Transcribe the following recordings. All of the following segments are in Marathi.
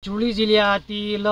गडचिरोली जिल्ह्यातील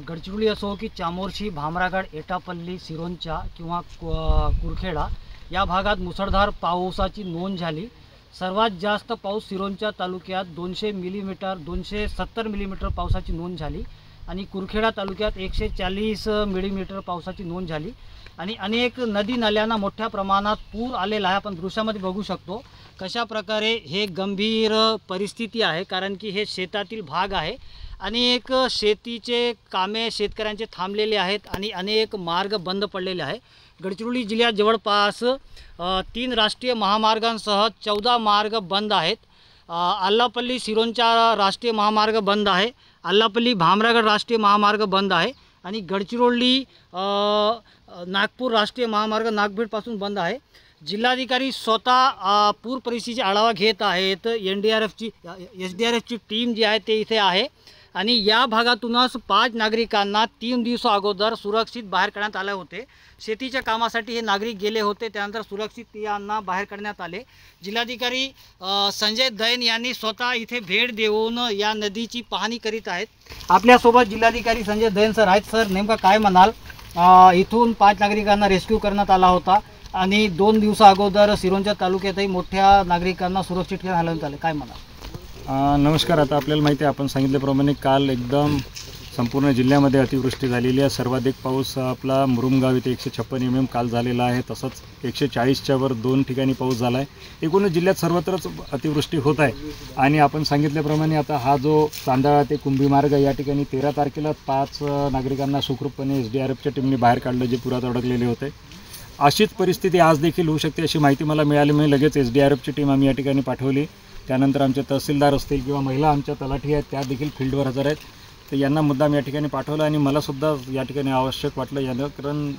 गडचिरोली असो की चामोर्शी, भामरागड, एटापल्ली, सिरोंचा किंवा कुरखेडा या भागात मुसळधार पावसाची नोंद झाली। सर्वात जास्त पाऊस सिरोंचा तालुक्यात 200 मिलीमीटर 270 मिलीमीटर पावसाची नोंद झाली आणि कुरखेडा तालुक्यात 140 मिलीमीटर पावसाची नोंद झाली आणि अनेक नदी नाल्यांना मोठ्या प्रमाणात पूर आलेला आहे। आपण दृश्यामध्ये बघू शकतो कशा प्रकारे हे गंभीर परिस्थिती आहे, कारण की हे शेतातील भाग आहे। अनेक शेतीचे कामे शेतकऱ्यांचे थांबलेले आहेत आणि अनेक मार्ग बंद पडलेले आहे। गडचिरोली जिल्ह्यात जवळपास 3 राष्ट्रीय महामार्गांसह 14 मार्ग बंद आहेत। आल्लापल्ली सिरोंचा राष्ट्रीय महामार्ग बंद आहे, आल्लापल्ली भामरागड राष्ट्रीय महामार्ग बंद आहे आणि गडचिरोली नागपूर राष्ट्रीय महामार्ग नागभीडपासून बंद आहे। जिल्हाधिकारी स्वतः पूर परिस्थितीचा आढावा घेत आहेत। एसडीआरएफची टीम जी आहे ते इथे आहे आणि या भागातूनच 5 नागरिकांना 3 दिवसा अगोदर सुरक्षित बाहेर काढण्यात आले होते। शेतीच्या कामासाठी हे नागरिक गेले होते, त्यानंतर सुरक्षित यांना बाहेर काढण्यात आले। जिल्हाधिकारी संजय दैन यांनी स्वतः इथे भेट देऊन या नदीची पाहणी करीत आहेत। आपल्यासोबत जिल्हाधिकारी संजय दैन सर आहेत। सर, नेमका काय म्हणाल? इथून 5 नागरिकांना रेस्क्यू करण्यात आला होता आणि 2 दिवसा अगोदर सिरोंचा तालुक्यातही मोठ्या नागरिकांना सुरक्षित ठिकाणी हलवण्यात आले, काय म्हणाल? नमस्कार। आता आपल्याला माहिती आहे, आपण सांगितल्याप्रमाणे काल एकदम संपूर्ण जिल्ह्यामध्ये अतिवृष्टी झालेली आहे। सर्वाधिक पाऊस आपला मुरुमगाव इथे 156 mm काल झालेला आहे। तसंच 140च्या वर 2 ठिकाणी पाऊस झाला आहे। एकूणच जिल्ह्यात सर्वत्रच अतिवृष्टी होत आहे आणि आपण सांगितल्याप्रमाणे आता हा जो चांदाळा ते कुंभी मार्ग या ठिकाणी 13 तारखेला 5 नागरिकांना सुखरूपपणे एसडीआरएफच्या टीमने बाहेर काढलं, जे पुरात अडकलेले होते। अशीच परिस्थिती आज देखील होऊ शकते अशी माहिती मला मिळाली। मी लगेच एसडीआरएफची टीम आम्ही या ठिकाणी पाठवली। त्यानंतर आमचे तहसीलदार असतील किंवा महिला आमच्या तलाठी आहेत त्या देखील फील्डवर हजर आहेत, तर यांना मुद्दाम या ठिकाणी पाठवलं आणि मलासुद्धा या ठिकाणी आवश्यक वाटलं यानं, कारण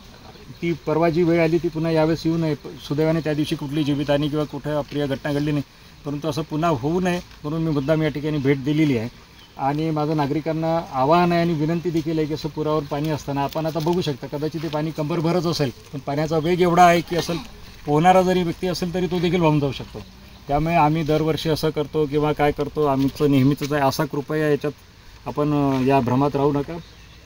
ती परवा जी वेळ आली ती पुन्हा यावेळेस येऊ नये। सुदैवाने त्या दिवशी कुठली जीवितहानी किंवा कुठे अप्रिय घटना घडली नाही, परंतु असं पुन्हा होऊ नये म्हणून मी मुद्दाम या ठिकाणी भेट दिलेली आहे। आणि माझं नागरिकांना आवाहन आहे आणि विनंती देखील आहे की असं पुरावर पाणी असताना आपण आता बघू शकता, कदाचित ते पाणी कंबरभरच असेल, पण पाण्याचा वेग एवढा आहे की असेल पोहणारा जरी व्यक्ती असेल तरी तो देखील वाहून जाऊ शकतो। त्यामुळे आम्ही दरवर्षी असं करतो किंवा काय करतो, आमचं नेहमीचंच आहे। असा कृपया याच्यात आपण या भ्रमात राहू नका।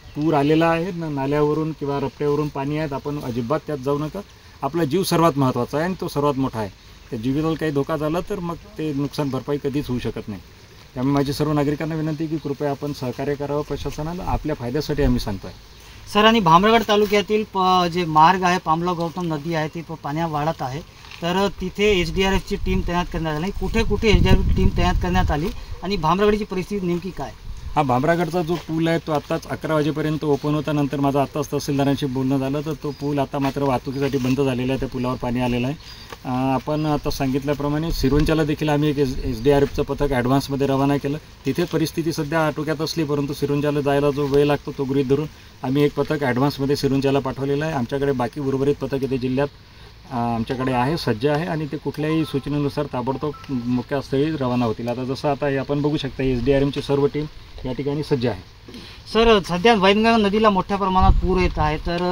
पूर आलेला आहे, नाल्यावरून किंवा रस्त्यावरून पाणी आहेत, आपण अजिबात त्यात जाऊ नका। आपला जीव सर्वात महत्त्वाचा आहे आणि तो सर्वात मोठा आहे। त्या जीविताला काही धोका झाला तर मग ते नुकसान भरपाई कधीच होऊ शकत नाही। त्यामुळे माझी सर्व नागरिकांना विनंती की कृपया आपण सहकार्य करावं प्रशासनाला, आपल्या फायद्यासाठी आम्ही सांगतो आहे। सर, आणि भामरागड तालुक्यातील जे मार्ग आहे, पामला गौतम नदी आहे, ती पाण्यात वाढत आहे, तर तिथे एसडीआरएफची टीम तैनात करण्यात आली। कुठे कुठे एसडीआरएफ टीम तैनात करण्यात आली आणि भामरागडची परिस्थिती नेमकी काय? हा भामरागडचा जो पूल आहे तो आत्ताच 11 वाजेपर्यंत ओपन होता। नंतर माझं आत्ताच तहसीलदारांशी बोलणं झालं, तर तो पूल आता मात्र वाहतुकीसाठी बंद झालेला आहे। त्या पुलावर पाणी आलेलं आहे। आपण आता सांगितल्याप्रमाणे सिरोंचाला देखील आम्ही एक एसडीआरएफचं पथक ॲडव्हान्समध्ये रवाना केलं। तिथे परिस्थिती सध्या आटोक्यात असली, परंतु सिरोंचाला जायला जो वेळ लागतो तो गृहीत धरून आम्ही एक पथक ॲडव्हान्समध्ये सिरोंचाला पाठवलेलं आहे। आमच्याकडे बाकी उर्वरित पथक इथे जिल्ह्यात आमच्याकडे आहे, सज्ज आहे आणि ते कुठल्याही सूचनेनुसार ताबडतोब मुख्यस्थळी रवाना होतील। आता जसं आता आपण बघू शकता एसडीआरएफची सर्व टीम या ठिकाणी सज्ज आहे। सर, सध्या वैनगंगा नदीला मोठ्या प्रमाणात पूर येत आहे, तर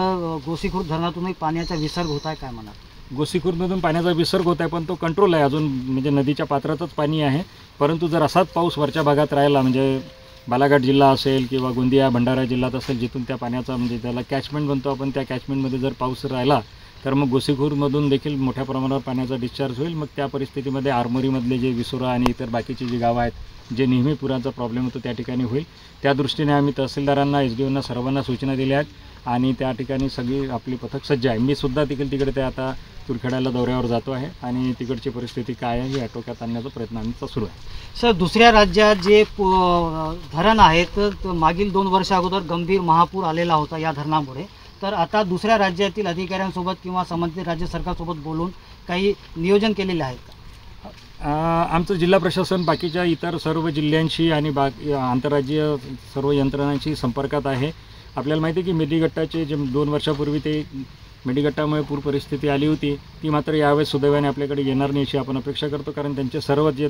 गोसीखुर्द धरणातूनही पाण्याचा विसर्ग होत आहे, काय म्हणा? गोसीखुर्दमधून पाण्याचा विसर्ग होत आहे, पण तो कंट्रोल आहे अजून, म्हणजे नदीच्या पात्रातच पाणी आहे। परंतु जर असाच पाऊस वरच्या भागात राहिला, म्हणजे बालाघाट जिल्हा असेल किंवा गोंदिया भंडारा जिल्ह्यात असेल, जिथून त्या पाण्याचा म्हणजे त्याला कॅचमेंट बनतो आपण, त्या कॅचमेंटमध्ये जर पाऊस राहिला तर मग गोसीखुर्दमधून देखील मोठ्या प्रमाणावर पाण्याचा डिस्चार्ज होईल। मग त्या परिस्थितीमध्ये आरमोरीमधले जे विसुरा आणि इतर बाकीची जी गावं आहेत जे नेहमी पुराचा प्रॉब्लेम होतो त्या ठिकाणी होईल। त्या दृष्टीने आम्ही तहसीलदारांना, एसडीओंना सर्वांना सूचना दिल्या आहेत आणि त्या ठिकाणी सगळी आपली पथक सज्ज आहे। मी सुद्धा तिकडे ते आता कुरखेड्याला दौऱ्यावर जातो आहे आणि तिकडची परिस्थिती काय आहे हे आटोक्यात आणण्याचा प्रयत्न आमचा सुरू आहे। सर, दुसऱ्या राज्यात जे धरण आहेत, तर मागील 2 वर्षा अगोदर गंभीर महापूर आलेला होता या धरणामुळे, तर आता दुसऱ्या राज्यातील अधिकाऱ्यांसोबत किंवा संबंधित राज्य सरकारसोबत बोलून काही नियोजन केलेले आहेत का? आमचं जिल्हा प्रशासन बाकीच्या इतर सर्व जिल्ह्यांशी आणि आंतरराज्यीय सर्व यंत्रणांशी संपर्कात आहे। आपल्याला माहिती आहे की मेडीगट्टाचे जे 2 वर्षापूर्वी ते मेडीगट्टामुळे पूर परिस्थिती आली होती, ती मात्र यावेळेस सुदैवाने आपल्याकडे येणार नाही अशी आपण अपेक्षा करतो, कारण त्यांचे सर्व जे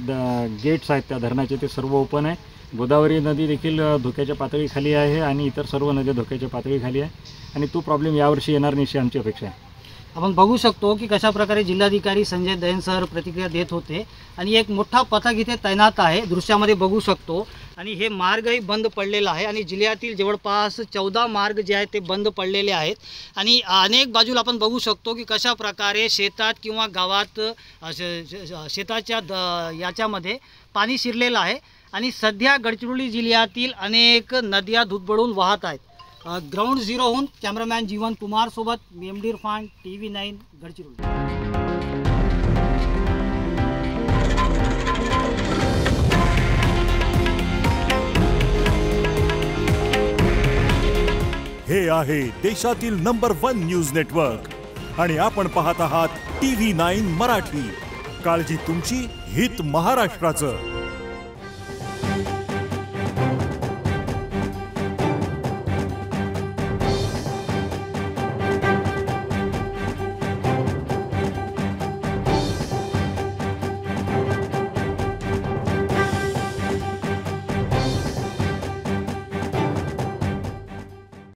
गेट्स आहेत त्या धरणाचे ते सर्व ओपन आहे। गोदावरी नदी देखील धोक्याच्या पातळीखाली आहे आणि इतर सर्व नद्या धोक्याच्या पातळीखाली आहे आणि तो प्रॉब्लेम यावर्षी येणार नाही अशी आमची अपेक्षा आहे। आपण बघू शकतो की कशा प्रकारे जिल्हाधिकारी संजय दैन सर प्रतिक्रिया देत होते आणि एक मोठा पथक इथे तैनात आहे, दृश्यामध्ये बघू शकतो. आणि हे मार्गही बंद पडलेला आहे आणि जिल्ह्यातील जवळपास 14 मार्ग जे आहेत ते बंद पडलेले आहेत. आणि अनेक बाजूला आपण बघू शकतो की कशा प्रकारे शेतात किंवा गावात शेताच्या याच्यामध्ये पाणी शिरलेलं आहे. आणि सध्या गडचिरोली जिल्ह्यातील अनेक नद्या दुधबडून वाहत आहेत. ग्राउंड झिरोहून कॅमेरामॅन जीवन कुमार सोबत MD इरफान, TV9 गडचिरोली. हे आहे देशातील नंबर 1 न्यूज नेटवर्क आणि आपण पाहत आहात TV9 मराठी. काळजी तुमची, हित महाराष्ट्राचं.